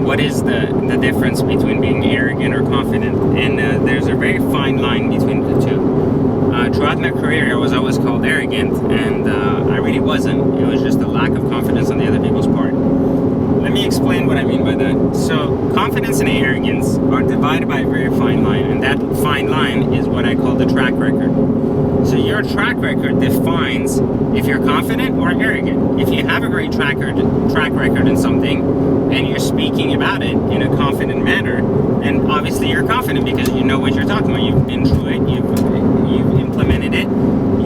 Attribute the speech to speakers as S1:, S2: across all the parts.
S1: what is the difference between being arrogant or confident, and there's a very fine line between the two. Throughout my career, I was always called arrogant, and I really wasn't. It was just a lack of confidence on the other people's part. Let me explain what I mean by that. So, confidence and arrogance are divided by a very fine line, and that fine line is what I call the track record. So your track record defines if you're confident or arrogant. If you have a great track record in something, and you're speaking about it in a confident manner, then obviously you're confident because you know what you're talking about. You've been through it, you've implemented it,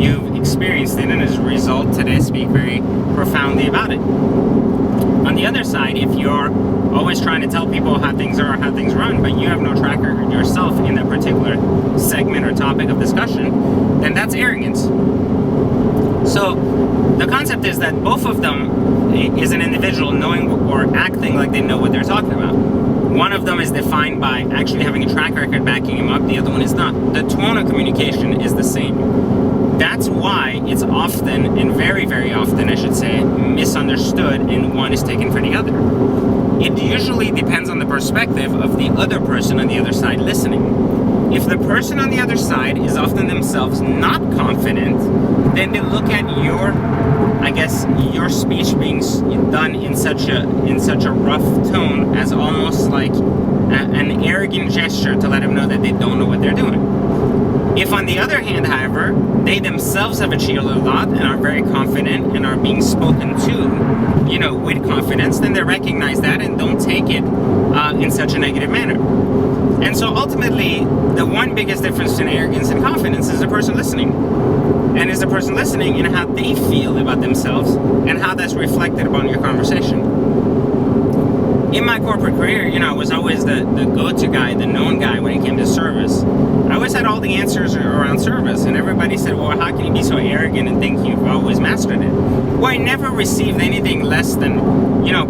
S1: you've experienced it, and as a result, today speak very profoundly about it. On the other side, if you're always trying to tell people how things are, how things run, but you have no track record yourself in that particular segment or topic of discussion, then that's arrogance. So the concept is that both of them is an individual knowing or acting like they know what they're talking about. One of them is defined by actually having a track record backing him up, the other one is not. The tone of communication is the same. That's why it's often, and very, very often, I should say, misunderstood and one is taken for the other. It usually depends on the perspective of the other person on the other side listening. If the person on the other side is often themselves not confident, then they look at your speech being done in such a rough tone as almost like an arrogant gesture to let them know that they don't know what they're doing. If on the other hand, however, they themselves have achieved a lot and are very confident and are being spoken to, with confidence, then they recognize that and don't take it in such a negative manner. And so ultimately, the one biggest difference between arrogance and confidence is the person listening. And is the person listening in how they feel about themselves and how that's reflected upon your conversation. In my corporate career, I was always the go-to guy, the known guy when it came to service. I always had all the answers around service, and everybody said, well, how can you be so arrogant and think you've always mastered it? Well, I never received anything less than,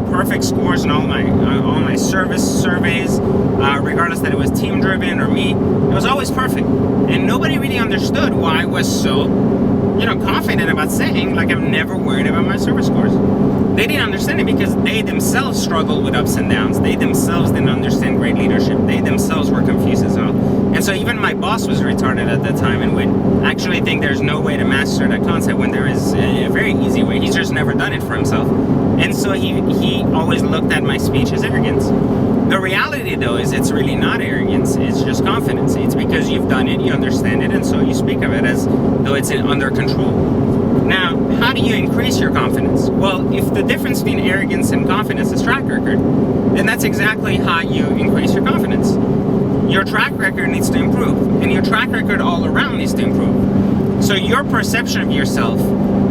S1: perfect scores in all my service surveys, regardless that it was team-driven or me. It was always perfect. And nobody really understood why I was so confident about saying, like, I'm never worried about my service scores. They didn't understand it because they themselves struggled with ups and downs. They themselves didn't understand great leadership. They themselves were confused as well. And so even my boss was retarded at that time and would actually think there's no way to master that concept when there is a very easy way. He's just never done it for himself. And so he always looked at my speech as arrogance. The reality, though, is it's really not arrogance. It's just confidence. It's because you've done it, you understand it, and so you speak of it as though it's under control. Now, how do you increase your confidence? Well, if the difference between arrogance and confidence is track record, then that's exactly how you increase your confidence. Your track record needs to improve, and your track record all around needs to improve. So your perception of yourself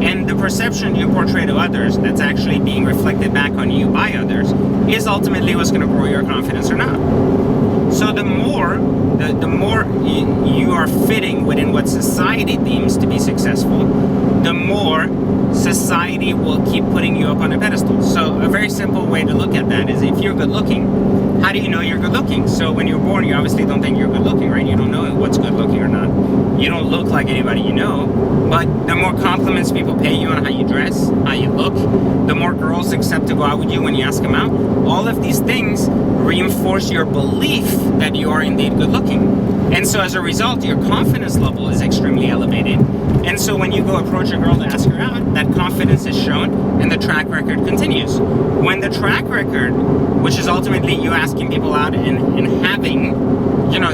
S1: and the perception you portray to others that's actually being reflected back on you by others is ultimately what's going to grow your confidence or not. So the more you are fitting within what society deems to be successful, the more society will keep putting you up on a pedestal. So a very simple way to look at that is if you're good looking, how do you know you're good looking? So when you're born, you obviously don't think you're good looking, right? You don't know what's good looking or not. You don't look like anybody you know, but the more compliments people pay you on how you dress, how you look, the more girls accept to go out with you when you ask them out. All of these things reinforce your belief that you are indeed good looking. And so as a result, your confidence level is extremely elevated. And so when you go approach a girl to ask her out, that confidence is shown and the track record continues. When the track record, which is ultimately you asking people out and having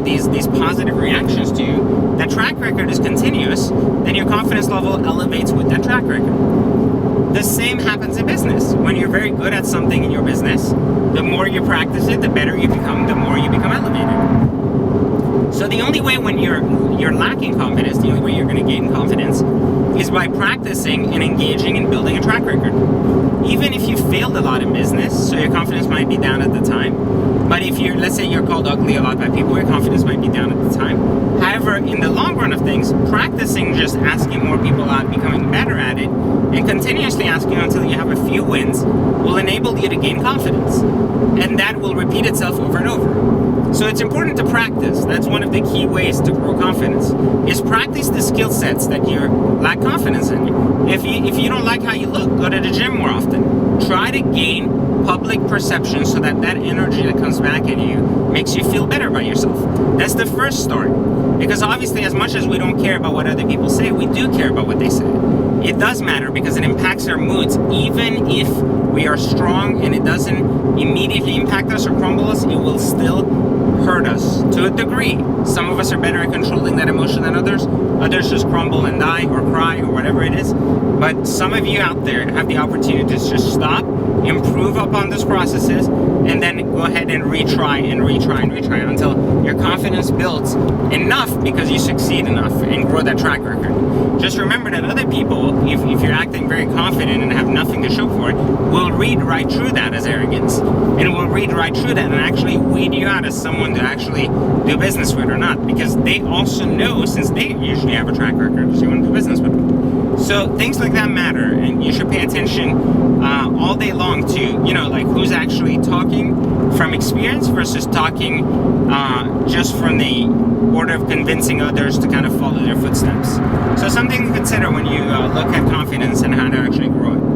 S1: these positive reactions to you, that track record is continuous, then your confidence level elevates with that track record. The same happens in business. When you're very good at something in your business, the more you practice it, the better you become, the more you become elevated. So the only way when you're lacking confidence, the only way you're going to gain confidence is by practicing and engaging in building a track record. Even if you failed a lot in business, so your confidence might be down at the time, but if let's say you're called ugly a lot by people, your confidence might be down at the time. However, in the long run of things, practicing just asking more people out, becoming better at it, and continuously asking until you have a few wins will enable you to gain confidence. And that will repeat itself over and over. So it's important to practice. That's one of the key ways to grow confidence, is practice the skill sets that you lack confidence in. If you don't like how you look, go to the gym more often. Try to gain public perception so that that energy that comes back at you makes you feel better about yourself. That's the first start. Because obviously, as much as we don't care about what other people say, we do care about what they say. It does matter because it impacts our moods. Even if we are strong and it doesn't immediately impact us or crumble us, it will still hurt us to a degree. Some of us are better at controlling that emotion than others. Others just crumble and die or cry or whatever it is. But some of you out there have the opportunity to just stop, improve upon those processes, and then go ahead and retry and retry and retry until your confidence builds enough because you succeed enough and grow that track record. Just remember that other people, if you're acting very confident and have nothing to show for it, will read right through that as arrogance. And will read right through that and actually weed you out as someone to actually do business with or not. Because they also know, since they usually have a track record, so you want to do business with them. So things like that matter, and you should pay attention all day long to, like who's actually talking from experience versus talking just from the order of convincing others to kind of follow their footsteps. So something to consider when you look at confidence and how to actually grow it.